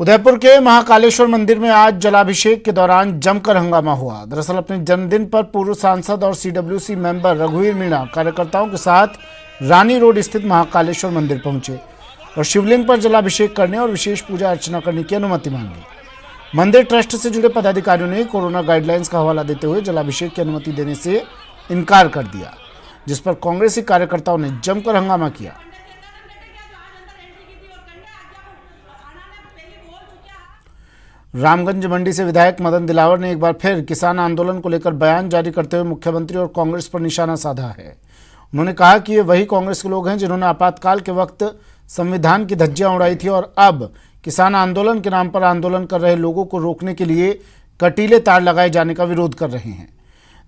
उदयपुर के महाकालेश्वर मंदिर में आज जलाभिषेक के दौरान जमकर हंगामा हुआ। दरअसल अपने जन्मदिन पर पूर्व सांसद और सीडब्ल्यूसी मेंबर रघुवीर मीणा कार्यकर्ताओं के साथ रानी रोड स्थित महाकालेश्वर मंदिर पहुंचे और शिवलिंग पर जलाभिषेक करने और विशेष पूजा अर्चना करने की अनुमति मांगी। मंदिर ट्रस्ट से जुड़े पदाधिकारियों ने कोरोना गाइडलाइंस का हवाला देते हुए जलाभिषेक की अनुमति देने से इनकार कर दिया, जिस पर कांग्रेसी कार्यकर्ताओं ने जमकर हंगामा किया। रामगंज मंडी से विधायक मदन दिलावर ने एक बार फिर किसान आंदोलन को लेकर बयान जारी करते हुए मुख्यमंत्री और कांग्रेस पर निशाना साधा है। उन्होंने कहा कि ये वही कांग्रेस के लोग हैं जिन्होंने आपातकाल के वक्त संविधान की धज्जियां उड़ाई थी और अब किसान आंदोलन के नाम पर आंदोलन कर रहे लोगों को रोकने के लिए कटीले तार लगाए जाने का विरोध कर रहे हैं।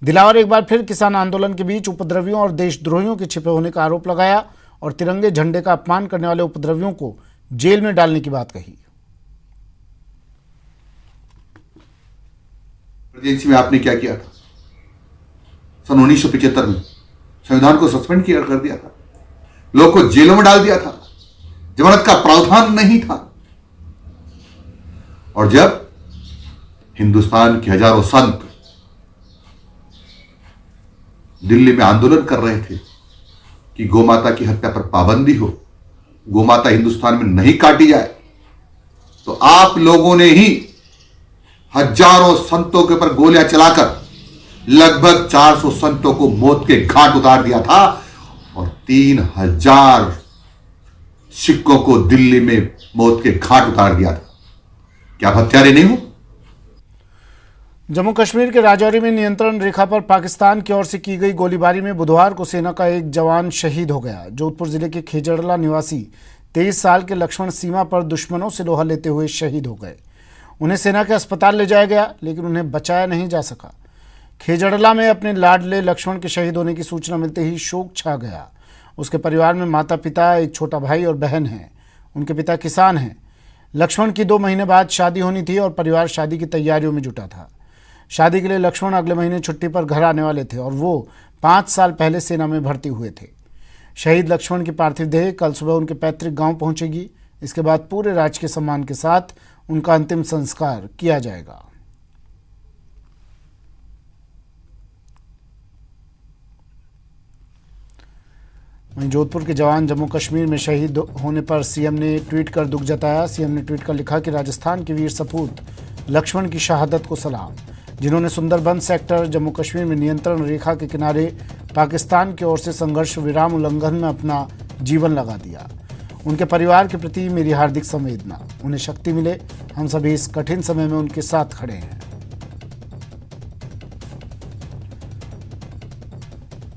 दिलावर एक बार फिर किसान आंदोलन के बीच उपद्रवियों और देशद्रोहियों के छिपे होने का आरोप लगाया और तिरंगे झंडे का अपमान करने वाले उपद्रवियों को जेल में डालने की बात कही। इमरजेंसी में आपने क्या किया था? सन 1975 में संविधान को सस्पेंड कर दिया था, लोग को जेलों में डाल दिया था, जमानत का प्रावधान नहीं था। और जब हिंदुस्तान के हजारों संत दिल्ली में आंदोलन कर रहे थे कि गोमाता की हत्या पर पाबंदी हो, गोमाता हिंदुस्तान में नहीं काटी जाए, तो आप लोगों ने ही हजारों संतों के ऊपर गोलियां चलाकर लगभग 400 संतों को मौत के घाट उतार दिया था और 3000 सिखों को दिल्ली में मौत के घाट उतार दिया था। क्या आप हत्यारे नहीं हो? जम्मू कश्मीर के राजौरी में नियंत्रण रेखा पर पाकिस्तान की ओर से की गई गोलीबारी में बुधवार को सेना का एक जवान शहीद हो गया। जोधपुर जिले के खेजड़ला निवासी 23 साल के लक्ष्मण सीमा पर दुश्मनों से लोहा लेते हुए शहीद हो गए। उन्हें सेना के अस्पताल ले जाया गया, लेकिन उन्हें बचाया नहीं जा सका। खेजड़ला में अपने लाडले लक्ष्मण के शहीद होने की सूचना मिलते ही शोक छा गया। उसके परिवार में माता पिता, एक छोटा भाई और बहन हैं। उनके पिता किसान हैं। लक्ष्मण की 2 महीने बाद शादी होनी थी और परिवार शादी की तैयारियों में जुटा था। शादी के लिए लक्ष्मण अगले महीने छुट्टी पर घर आने वाले थे और वो 5 साल पहले सेना में भर्ती हुए थे। शहीद लक्ष्मण की पार्थिव देह कल सुबह उनके पैतृक गांव पहुंचेगी। इसके बाद पूरे राजकीय सम्मान के साथ उनका अंतिम संस्कार किया जाएगा। वहीं जोधपुर के जवान जम्मू कश्मीर में शहीद होने पर सीएम ने ट्वीट कर दुख जताया। सीएम ने ट्वीट कर लिखा कि राजस्थान के वीर सपूत लक्ष्मण की शहादत को सलाम, जिन्होंने सुंदरबन सेक्टर जम्मू कश्मीर में नियंत्रण रेखा के किनारे पाकिस्तान की ओर से संघर्ष विराम उल्लंघन में अपना जीवन लगा दिया। उनके परिवार के प्रति मेरी हार्दिक संवेदना। उन्हें शक्ति मिले, हम सभी इस कठिन समय में उनके साथ खड़े हैं।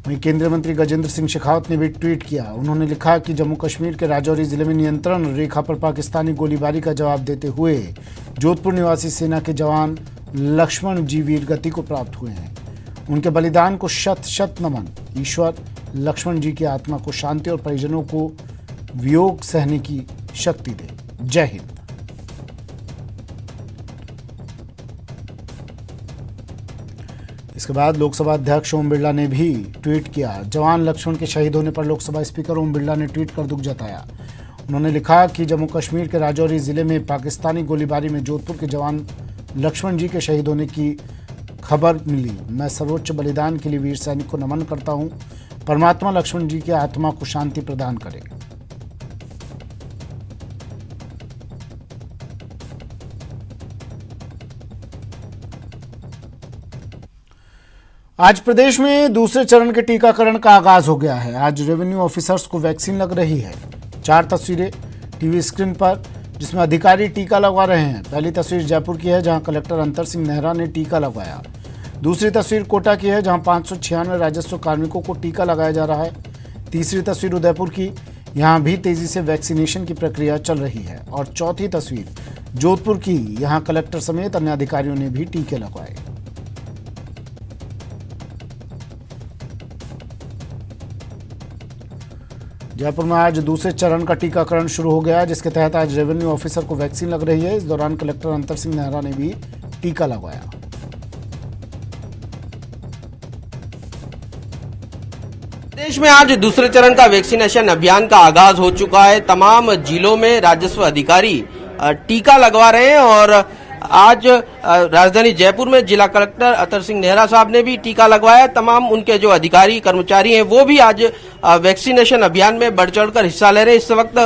वहीं केंद्रीय मंत्री गजेंद्र सिंह शेखावत ने भी ट्वीट किया। उन्होंने लिखा कि जम्मू कश्मीर के राजौरी जिले में नियंत्रण रेखा पर पाकिस्तानी गोलीबारी का जवाब देते हुए जोधपुर निवासी सेना के जवान लक्ष्मण जी वीर गति को प्राप्त हुए हैं। उनके बलिदान को शत शत नमन। ईश्वर लक्ष्मण जी की आत्मा को शांति और परिजनों को वियोग सहने की शक्ति दे। जय हिंद। इसके बाद लोकसभा अध्यक्ष ओम बिरला ने भी ट्वीट किया। जवान लक्ष्मण के शहीद होने पर लोकसभा स्पीकर ओम बिरला ने ट्वीट कर दुख जताया। उन्होंने लिखा कि जम्मू कश्मीर के राजौरी जिले में पाकिस्तानी गोलीबारी में जोधपुर के जवान लक्ष्मण जी के शहीद होने की खबर मिली। मैं सर्वोच्च बलिदान के लिए वीर सैनिक को नमन करता हूं। परमात्मा लक्ष्मण जी की आत्मा को शांति प्रदान करे। आज प्रदेश में दूसरे चरण के टीकाकरण का आगाज हो गया है। आज रेवेन्यू ऑफिसर्स को वैक्सीन लग रही है। 4 तस्वीरें टीवी स्क्रीन पर जिसमें अधिकारी टीका लगवा रहे हैं। पहली तस्वीर जयपुर की है, जहां कलेक्टर अंतर सिंह नेहरा ने टीका लगवाया। दूसरी तस्वीर कोटा की है, जहां 596 राजस्व कार्मिकों को टीका लगाया जा रहा है। तीसरी तस्वीर उदयपुर की, यहां भी तेजी से वैक्सीनेशन की प्रक्रिया चल रही है। और चौथी तस्वीर जोधपुर की, यहां कलेक्टर समेत अन्य अधिकारियों ने भी टीके लगवाए। जयपुर में आज दूसरे चरण का टीकाकरण शुरू हो गया, जिसके तहत आज रेवेन्यू ऑफिसर को वैक्सीन लग रही है। इस दौरान कलेक्टर अंतर सिंह नेहरा ने भी टीका लगवाया। देश में आज दूसरे चरण का वैक्सीनेशन अभियान का आगाज हो चुका है। तमाम जिलों में राजस्व अधिकारी टीका लगवा रहे हैं। और आज राजधानी जयपुर में जिला कलेक्टर अतर सिंह नेहरा साहब ने भी टीका लगवाया। तमाम उनके जो अधिकारी कर्मचारी हैं वो भी आज वैक्सीनेशन अभियान में बढ़ चढ़कर हिस्सा ले रहे हैं। इस वक्त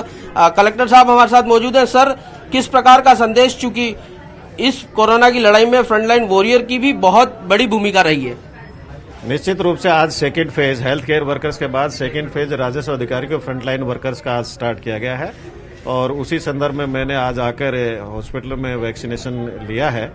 कलेक्टर साहब हमारे साथ मौजूद हैं। सर, किस प्रकार का संदेश, चूंकि इस कोरोना की लड़ाई में फ्रंटलाइन वॉरियर की भी बहुत बड़ी भूमिका रही है। निश्चित रूप से आज second phase health care workers के बाद सेकेंड फेज राजस्व अधिकारी को फ्रंटलाइन वर्कर्स का आज स्टार्ट किया गया है और उसी संदर्भ में मैंने आज आकर हॉस्पिटल में वैक्सीनेशन लिया है।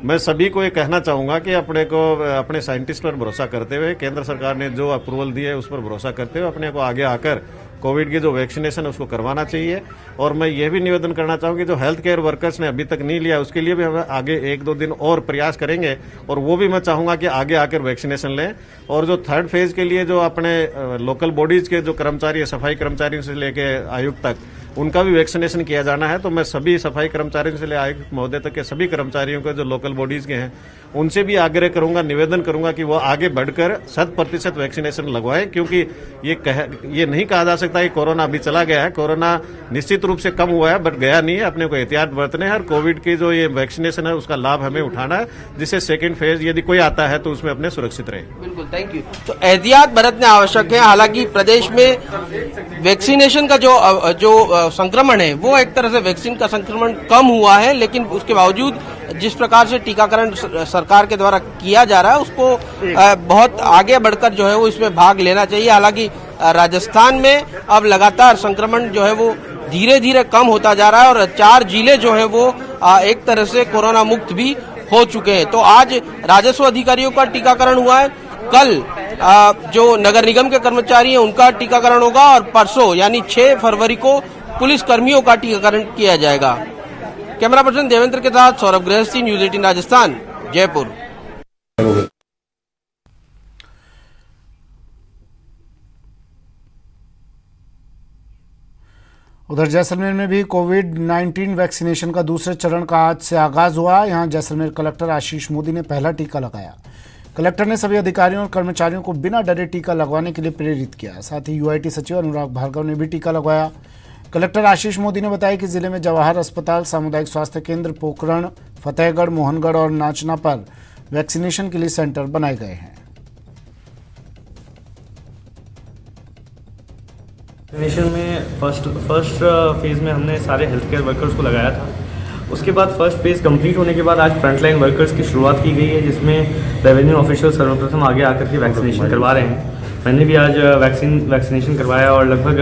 मैं सभी को ये कहना चाहूंगा कि अपने साइंटिस्ट पर भरोसा करते हुए, केंद्र सरकार ने जो अप्रूवल दी है उस पर भरोसा करते हुए अपने को आगे आकर कोविड की जो वैक्सीनेशन है उसको करवाना चाहिए। और मैं ये भी निवेदन करना चाहूंगा कि जो हेल्थ केयर वर्कर्स ने अभी तक नहीं लिया उसके लिए भी हम आगे 1-2 दिन और प्रयास करेंगे और वो भी मैं चाहूंगा कि आगे आकर वैक्सीनेशन लें। और जो थर्ड फेज के लिए जो अपने लोकल बॉडीज के जो कर्मचारी है, सफाई कर्मचारियों से लेके आयुक्त तक, उनका भी वैक्सीनेशन किया जाना है। तो मैं सभी सफाई कर्मचारियों से ले आयुक्त महोदय तक के सभी कर्मचारियों को जो लोकल बॉडीज के हैं उनसे भी आग्रह करूंगा, निवेदन करूंगा कि वो आगे बढ़कर 100% वैक्सीनेशन लगवाएं, क्योंकि ये नहीं कहा जा सकता कि कोरोना अभी चला गया है। कोरोना निश्चित रूप से कम हुआ है बट गया नहीं है। अपने को एहतियात बरतने हैं और कोविड की जो ये वैक्सीनेशन है उसका लाभ हमें उठाना है, जिससे सेकेंड फेज यदि कोई आता है तो उसमें अपने सुरक्षित रहे। बिल्कुल, थैंक यू। तो एहतियात बरतने आवश्यक है। हालांकि प्रदेश में वैक्सीनेशन का जो संक्रमण है वो एक तरह से वैक्सीन का संक्रमण कम हुआ है, लेकिन उसके बावजूद जिस प्रकार से टीकाकरण सरकार के द्वारा किया जा रहा है उसको बहुत आगे बढ़कर जो है वो इसमें भाग लेना चाहिए। हालांकि राजस्थान में अब लगातार संक्रमण जो है वो धीरे धीरे कम होता जा रहा है और 4 जिले जो है वो एक तरह से कोरोना मुक्त भी हो चुके हैं। तो आज राजस्व अधिकारियों का टीकाकरण हुआ है, कल जो नगर निगम के कर्मचारी हैं उनका टीकाकरण होगा और परसों यानी 6 फरवरी को पुलिस कर्मियों का टीकाकरण किया जाएगा। कैमरा पर्सन देवेंद्र के साथ सौरभ गृहस्थी, न्यूज 18 राजस्थान, जयपुर। उधर जैसलमेर में भी कोविड-19 वैक्सीनेशन का दूसरे चरण का आज से आगाज हुआ। यहां जैसलमेर कलेक्टर आशीष मोदी ने पहला टीका लगाया। कलेक्टर ने सभी अधिकारियों और कर्मचारियों को बिना डरे टीका लगवाने के लिए प्रेरित किया। साथ ही यूआईटी सचिव अनुराग भार्गव ने भी टीका लगवाया। कलेक्टर आशीष मोदी ने बताया कि जिले में जवाहर अस्पताल, सामुदायिक स्वास्थ्य केंद्र, पोखरण, फतेहगढ़, मोहनगढ़ और नाचना पर वैक्सीनेशन के लिए सेंटर बनाए गए हैं। वैक्सीनेशन में फर्स्ट फेज़ में हमने सारे हेल्थ केयर वर्कर्स को लगाया था। उसके बाद फर्स्ट फेज़ कंप्लीट होने के बाद आज फ्रंटलाइन वर्कर्स की शुरुआत की गई है, जिसमें रेवेन्यू ऑफिशियल सर्वप्रथम आगे आकर के वैक्सीनेशन करवा रहे हैं। मैंने भी आज वैक्सीनेशन करवाया और लगभग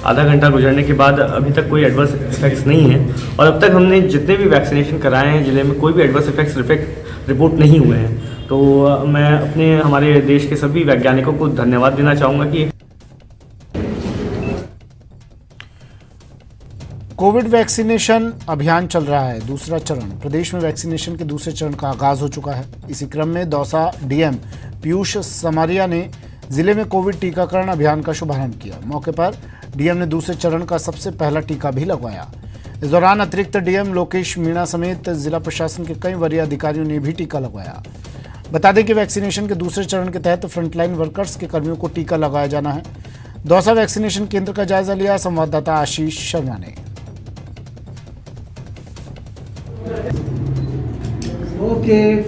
आधा घंटा गुजरने के बाद अभी तक कोई एडवर्स इफेक्ट्स नहीं है और अब तक हमने जितने भी वैक्सीनेशन कराए हैं जिले में कोई भी एडवर्स इफेक्ट्स रिपोर्ट नहीं हुए हैं। तो मैं हमारे देश के सभी वैज्ञानिकों को धन्यवाद देना चाहूँगा कि कोविड वैक्सीनेशन अभियान चल रहा है। दूसरा चरण प्रदेश में वैक्सीनेशन के दूसरे चरण का आगाज हो चुका है। इसी क्रम में दौसा डीएम पीयूष समारिया ने जिले में कोविड टीकाकरण अभियान का शुभारंभ किया। मौके पर डीएम ने दूसरे चरण का सबसे पहला टीका भी लगवाया। इस दौरान अतिरिक्त डीएम लोकेश मीणा समेत जिला प्रशासन के कई वरीय अधिकारियों ने भी टीका लगवाया। बता दें कि वैक्सीनेशन के दूसरे चरण के तहत फ्रंटलाइन वर्कर्स के कर्मियों को टीका लगाया जाना है। दौसा वैक्सीनेशन केंद्र का जायजा लिया संवाददाता आशीष शर्मा ने।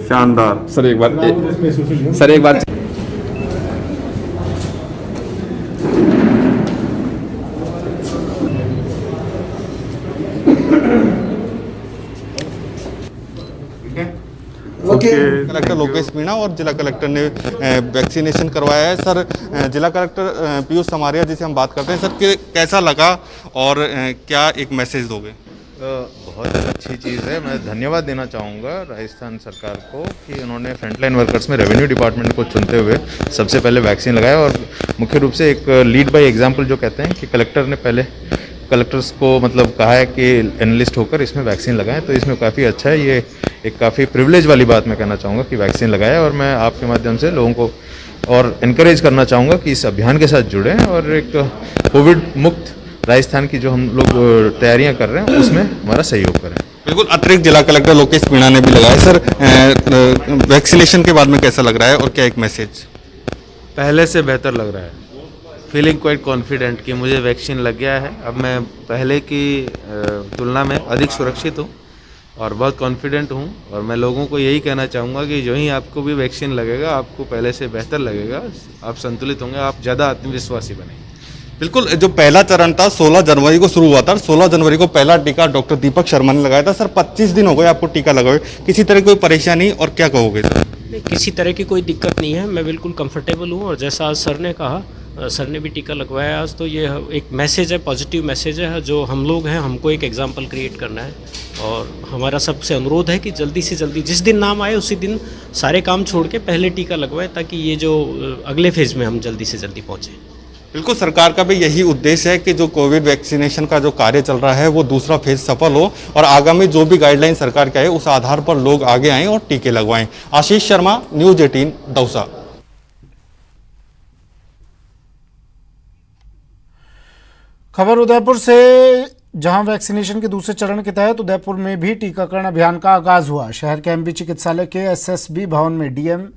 शानदार सर, एक बार कलेक्टर लोकेश मीणा और जिला कलेक्टर ने वैक्सीनेशन करवाया है। सर, जिला कलेक्टर पीयूष समारिया जी से हम बात करते हैं। सर, कैसा लगा और क्या एक मैसेज दोगे? बहुत अच्छी चीज़ है। मैं धन्यवाद देना चाहूँगा राजस्थान सरकार को कि उन्होंने फ्रंटलाइन वर्कर्स में रेवेन्यू डिपार्टमेंट को चुनते हुए सबसे पहले वैक्सीन लगाया और मुख्य रूप से एक लीड बाय एग्जाम्पल जो कहते हैं कि कलेक्टर ने पहले कलेक्टर्स को मतलब कहा है कि एनालिस्ट होकर इसमें वैक्सीन लगाएं, तो इसमें काफ़ी अच्छा है। ये एक काफ़ी प्रिविलेज वाली बात मैं कहना चाहूँगा कि वैक्सीन लगाया और मैं आपके माध्यम से लोगों को और इनकरेज करना चाहूँगा कि इस अभियान के साथ जुड़ें और एक कोविड मुक्त राजस्थान की जो हम लोग तैयारियां कर रहे हैं उसमें हमारा सहयोग करें। बिल्कुल, अतिरिक्त जिला कलेक्टर लोकेश मीणा ने भी लगाया। सर, वैक्सीनेशन के बाद में कैसा लग रहा है और क्या एक मैसेज? पहले से बेहतर लग रहा है। फीलिंग क्वाइट कॉन्फिडेंट कि मुझे वैक्सीन लग गया है। अब मैं पहले की तुलना में अधिक सुरक्षित हूँ और बहुत कॉन्फिडेंट हूँ। और मैं लोगों को यही कहना चाहूँगा कि जो ही आपको भी वैक्सीन लगेगा आपको पहले से बेहतर लगेगा, आप संतुलित होंगे, आप ज़्यादा आत्मविश्वासी बनेंगे। बिल्कुल, जो पहला चरण था 16 जनवरी को शुरू हुआ था। 16 जनवरी को पहला टीका डॉक्टर दीपक शर्मा ने लगाया था। सर 25 दिन हो गए आपको टीका लगाए, किसी तरह की कोई परेशानी और क्या कहोगे सर? नहीं, किसी तरह की कोई दिक्कत नहीं है, मैं बिल्कुल कंफर्टेबल हूँ। और जैसा आज सर ने कहा, सर ने भी टीका लगवाया आज, तो ये एक मैसेज है, पॉजिटिव मैसेज है। जो हम लोग हैं, हमको एक एग्जाम्पल क्रिएट करना है और हमारा सबसे अनुरोध है कि जल्दी से जल्दी जिस दिन नाम आए उसी दिन सारे काम छोड़ के पहले टीका लगवाएं, ताकि ये जो अगले फेज़ में हम जल्दी से जल्दी पहुँचें। बिल्कुल, सरकार का भी यही उद्देश्य है कि जो कोविड वैक्सीनेशन का जो कार्य चल रहा है वो दूसरा फेज सफल हो और आगामी जो भी गाइडलाइन सरकार का है उस आधार पर लोग आगे आएं और टीके लगवाएं। आशीष शर्मा, न्यूज़ 18, दौसा। खबर उदयपुर से, जहां वैक्सीनेशन के दूसरे चरण के तहत उदयपुर में भी टीकाकरण अभियान का आगाज हुआ। शहर के एमबी चिकित्सालय के एसएसबी भवन में डीएम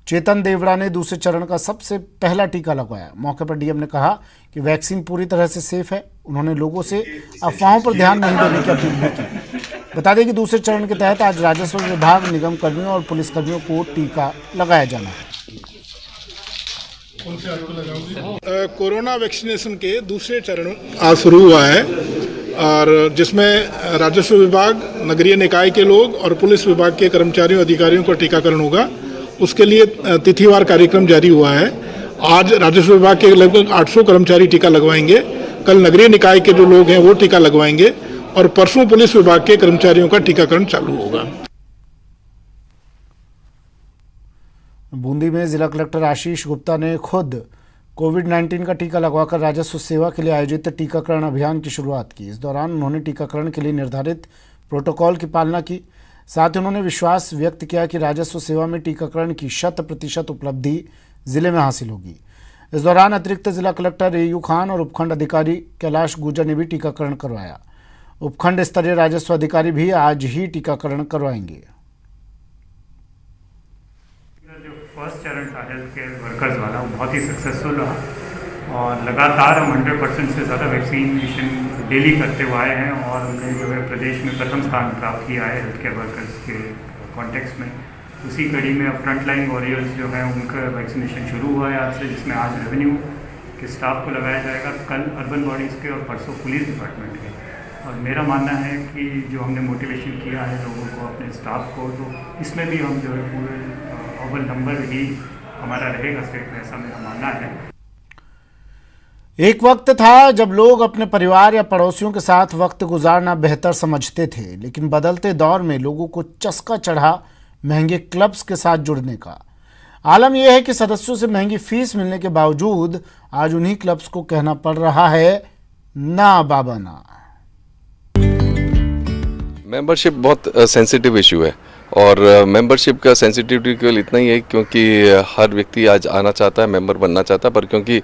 चेतन देवड़ा ने दूसरे चरण का सबसे पहला टीका लगवाया। मौके पर डीएम ने कहा कि वैक्सीन पूरी तरह से सेफ है। उन्होंने लोगों से अफवाहों पर ध्यान नहीं देने की अपील भी की। बता दें कि दूसरे चरण के तहत आज राजस्व विभाग, निगम कर्मियों और पुलिसकर्मियों को टीका लगाया जाना है। कोरोना वैक्सीनेशन के दूसरे चरण आज शुरू हुआ है और जिसमें राजस्व विभाग, नगरीय निकाय के लोग और पुलिस विभाग के कर्मचारियों, अधिकारियों का टीकाकरण होगा। उसके लिए तिथिवार कार्यक्रम जारी हुआ है। आज राजस्व विभाग के लगभग 800 कर्मचारी टीका लगवाएंगे। कल नगरीय निकाय के जो लोग हैं वो टीका लगवाएंगे और परसों पुलिस विभाग के कर्मचारियों का टीकाकरण चालू होगा। बूंदी में जिला कलेक्टर आशीष गुप्ता ने खुद कोविड-19 का टीका लगवाकर राजस्व सेवा के लिए आयोजित टीकाकरण अभियान की शुरुआत की। इस दौरान उन्होंने टीकाकरण के लिए निर्धारित प्रोटोकॉल की पालना की। साथ ही उन्होंने विश्वास व्यक्त किया कि राजस्व सेवा में टीकाकरण की 100% उपलब्धि जिले में हासिल होगी। इस दौरान अतिरिक्त जिला कलेक्टर एयू खान और उपखंड अधिकारी कैलाश गुर्जर ने भी टीकाकरण करवाया। उपखंड स्तरीय राजस्व अधिकारी भी आज ही टीकाकरण करवाएंगे। जो फर्स्ट चरण था हेल्थ केयर वर्कर्स वाला, वो बहुत ही सक्सेसफुल रहा और लगातार हम 100% से ज़्यादा वैक्सीनेशन डेली करते हुए आए हैं और हमने जो है प्रदेश में प्रथम स्थान प्राप्त किया है हेल्थ केयर वर्कर्स के कॉन्टेक्स्ट में। उसी कड़ी में अब फ्रंटलाइन वॉरियर्स जो हैं उनका वैक्सीनेशन शुरू हुआ है आज से, जिसमें आज रेवेन्यू के स्टाफ को लगाया जाएगा, कल अर्बन बॉडीज़ के और परसों पुलिस डिपार्टमेंट के। और मेरा मानना है कि जो हमने मोटिवेशन किया है लोगों को, अपने स्टाफ को, तो इसमें भी हम जो है पूरे अव्वल नंबर ही हमारा रहेगा स्टेट में, ऐसा मेरा मानना है। एक वक्त था जब लोग अपने परिवार या पड़ोसियों के साथ वक्त गुजारना बेहतर समझते थे, लेकिन बदलते दौर में लोगों को चस्का चढ़ा महंगे क्लब्स के साथ जुड़ने का। आलम यह है कि सदस्यों से महंगी फीस मिलने के बावजूद आज उन्हीं क्लब्स को कहना पड़ रहा है ना बाबा ना। मेंबरशिप बहुत सेंसिटिव इशू है और मेंबरशिप का सेंसिटिविटी केवल इतना ही है क्योंकि हर व्यक्ति आज आना चाहता है, मेंबर बनना चाहता है, पर क्योंकि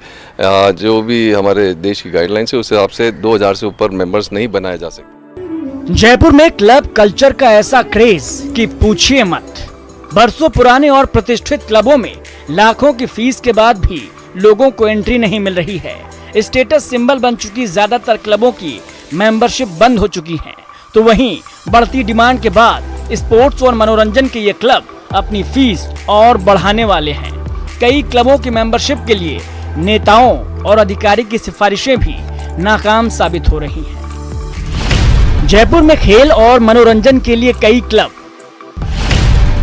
जो भी हमारे देश की गाइडलाइंस है उस हिसाब से 2000 से ऊपर मेंबर्स नहीं बनाए जा सकते। जयपुर में क्लब कल्चर का ऐसा क्रेज कि पूछिए मत। बरसों पुराने और प्रतिष्ठित क्लबों में लाखों की फीस के बाद भी लोगों को एंट्री नहीं मिल रही है। स्टेटस सिंबल बन चुकी ज्यादातर क्लबों की मेंबरशिप बंद हो चुकी है, तो वहीं बढ़ती डिमांड के बाद स्पोर्ट्स और मनोरंजन के ये क्लब अपनी फीस और बढ़ाने वाले हैं। कई क्लबों की मेंबरशिप के लिए नेताओं और अधिकारी की सिफारिशें भी नाकाम साबित हो रही हैं। जयपुर में खेल और मनोरंजन के लिए कई क्लब,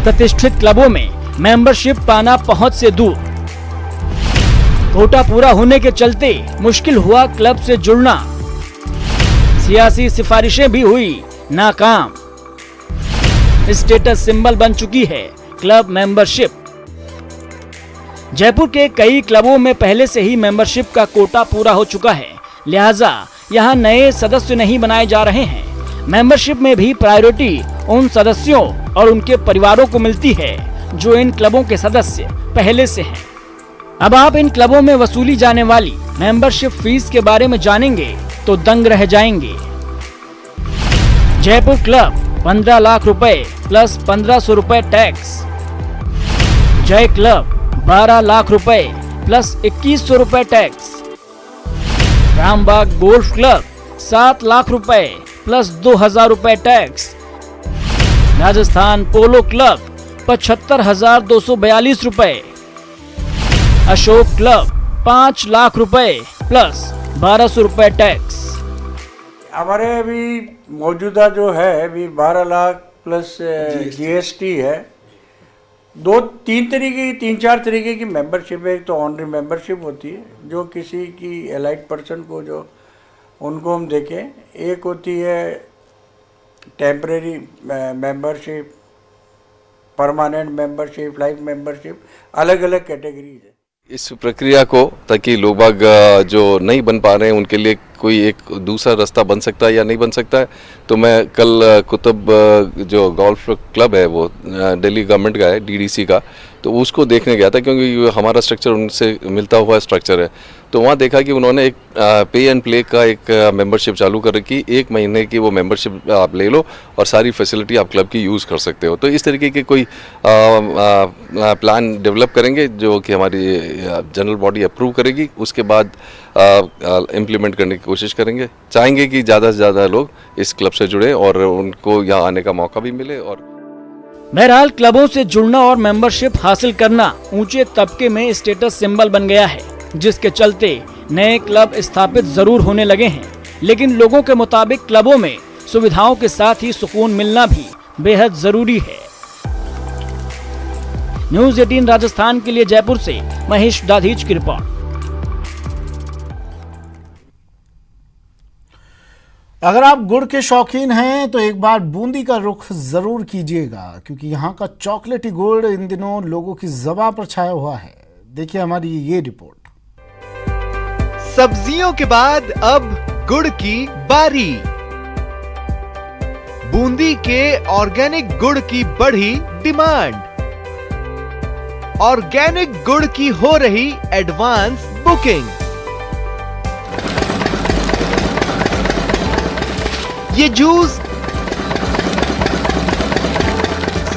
प्रतिष्ठित क्लबों में मेंबरशिप पाना पहुंच से दूर। कोटा पूरा होने के चलते मुश्किल हुआ क्लब से जुड़ना। सियासी सिफारिशें भी हुई नाकाम। स्टेटस सिंबल बन चुकी है क्लब मेंबरशिप। जयपुर के कई क्लबों में पहले से ही मेंबरशिप का कोटा पूरा हो चुका है, लिहाजा यहां नए सदस्य नहीं बनाए जा रहे हैं। मेंबरशिप में भी प्रायोरिटी उन सदस्यों और उनके परिवारों को मिलती है जो इन क्लबों के सदस्य पहले से हैं। अब आप इन क्लबों में वसूली जाने वाली मेंबरशिप फीस के बारे में जानेंगे तो दंग रह जाएंगे। जयपुर क्लब 15 लाख रुपए प्लस 1500 रुपए टैक्स। जय क्लब 12 लाख रुपए प्लस 2100 रुपए tax. Rambagh golf club 7 lakh रुपए प्लस 2,000 रुपए टैक्स। राजस्थान पोलो क्लब 75,242 रुपए। अशोक क्लब 5 लाख रुपए प्लस 1,200 रुपए टैक्स। हमारे अभी मौजूदा जो है अभी 12 लाख प्लस जीएसटी है। 3-4 तरीके की मेंबरशिप है। एक तो ऑनरी मेंबरशिप होती है जो किसी की एलाइड पर्सन को जो उनको हम देखें। एक होती है temporary membership, permanent membership, life membership, अलग अलग कैटेगरीज है। इस प्रक्रिया को ताकि लोग बाग जो नहीं बन पा रहे हैं उनके लिए कोई एक दूसरा रास्ता बन सकता है या नहीं बन सकता है, तो मैं कल कुतुब जो गोल्फ क्लब है वो दिल्ली गवर्नमेंट का है, डीडीसी का, तो उसको देखने गया था क्योंकि हमारा स्ट्रक्चर उनसे मिलता हुआ स्ट्रक्चर है। तो वहाँ देखा कि उन्होंने एक पे एंड प्ले का एक मेंबरशिप चालू कर रखी। 1 महीने की वो मेंबरशिप आप ले लो और सारी फैसिलिटी आप क्लब की यूज़ कर सकते हो। तो इस तरीके के कोई प्लान डेवलप करेंगे जो कि हमारी जनरल बॉडी अप्रूव करेगी, उसके बाद इम्प्लीमेंट करने की कोशिश करेंगे। चाहेंगे कि ज़्यादा से ज़्यादा लोग इस क्लब से जुड़े और उनको यहाँ आने का मौका भी मिले। और बहरहाल क्लबों से जुड़ना और मेंबरशिप हासिल करना ऊंचे तबके में स्टेटस सिंबल बन गया है, जिसके चलते नए क्लब स्थापित जरूर होने लगे हैं, लेकिन लोगों के मुताबिक क्लबों में सुविधाओं के साथ ही सुकून मिलना भी बेहद जरूरी है। न्यूज़ 18 राजस्थान के लिए जयपुर से महेश दाधीच की रिपोर्ट। अगर आप गुड़ के शौकीन हैं तो एक बार बूंदी का रुख जरूर कीजिएगा, क्योंकि यहाँ का चॉकलेटी गुड़ इन दिनों लोगों की ज़बां पर छाया हुआ है। देखिए हमारी ये रिपोर्ट। सब्जियों के बाद अब गुड़ की बारी। बूंदी के ऑर्गेनिक गुड़ की बढ़ी डिमांड। ऑर्गेनिक गुड़ की हो रही एडवांस बुकिंग। ये जूस,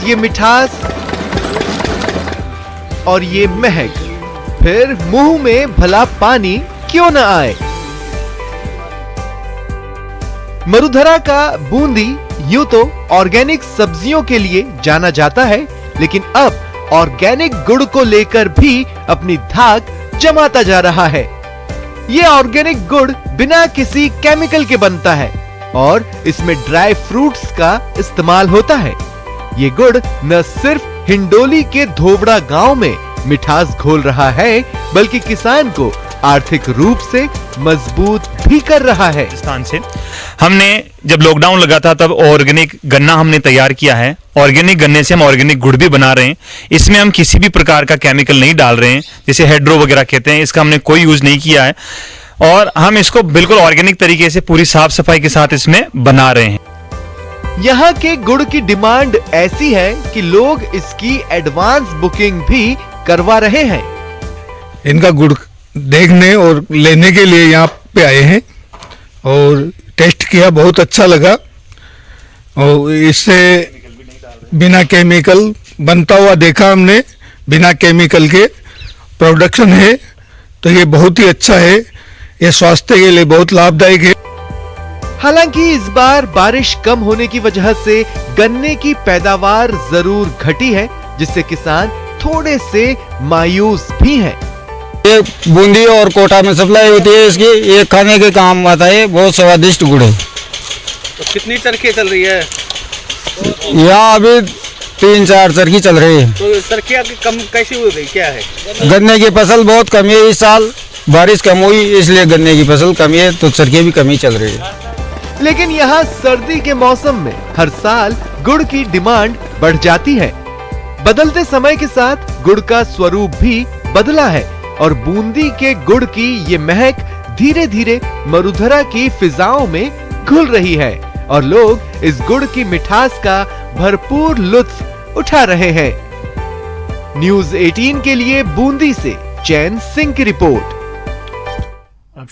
ये मिठास और ये महक, फिर मुंह में भला पानी क्यों न आए। मरुधरा का बूंदी यूं तो ऑर्गेनिक सब्जियों के लिए जाना जाता है, लेकिन अब ऑर्गेनिक गुड़ को लेकर भी अपनी धाक जमाता जा रहा है। ये ऑर्गेनिक गुड़ बिना किसी केमिकल के बनता है और इसमें ड्राई फ्रूट्स का इस्तेमाल होता है। ये गुड़ न सिर्फ हिंडोली के धोवड़ा गांव में मिठास घोल रहा है, बल्कि किसान को आर्थिक रूप से मजबूत भी कर रहा है। राजस्थान से हमने जब लॉकडाउन लगा था तब ऑर्गेनिक गन्ना हमने तैयार किया है। ऑर्गेनिक गन्ने से हम ऑर्गेनिक गुड़ भी बना रहे हैं। इसमें हम किसी भी प्रकार का केमिकल नहीं डाल रहे हैं, जैसे हेड्रो वगैरह कहते हैं, इसका हमने कोई यूज नहीं किया है और हम इसको बिल्कुल ऑर्गेनिक तरीके से पूरी साफ सफाई के साथ इसमें बना रहे हैं। यहाँ के गुड़ की डिमांड ऐसी है कि लोग इसकी एडवांस बुकिंग भी करवा रहे हैं। इनका गुड़ देखने और लेने के लिए यहाँ पे आए हैं और टेस्ट किया, बहुत अच्छा लगा। और इससे बिना केमिकल बनता हुआ देखा हमने, बिना केमिकल के प्रोडक्शन है, तो ये बहुत ही अच्छा है। ये स्वास्थ्य के लिए बहुत लाभदायक है। हालांकि इस बार बारिश कम होने की वजह से गन्ने की पैदावार जरूर घटी है, जिससे किसान थोड़े से मायूस भी हैं। ये बूंदी और कोटा में सप्लाई होती है इसकी, ये खाने के काम आता है, बहुत स्वादिष्ट गुड़ है। तो कितनी चरखी चल रही है यहाँ? अभी 3-4 चरखी चल रही है। तो चरखियाँ कम कैसी हो गई, क्या है? गन्ने की फसल बहुत कम है इस साल, बारिश कम हुई इसलिए गन्ने की फसल कम है, तो चरखियाँ भी कम ही चल रही है। लेकिन यहाँ सर्दी के मौसम में हर साल गुड़ की डिमांड बढ़ जाती है। बदलते समय के साथ गुड़ का स्वरूप भी बदला है और बूंदी के गुड़ की ये महक धीरे धीरे मरुधरा की फिजाओं में घुल रही है और लोग इस गुड़ की मिठास का भरपूर लुत्फ उठा रहे हैं। न्यूज़ 18 के लिए बूंदी से चैन सिंह की रिपोर्ट।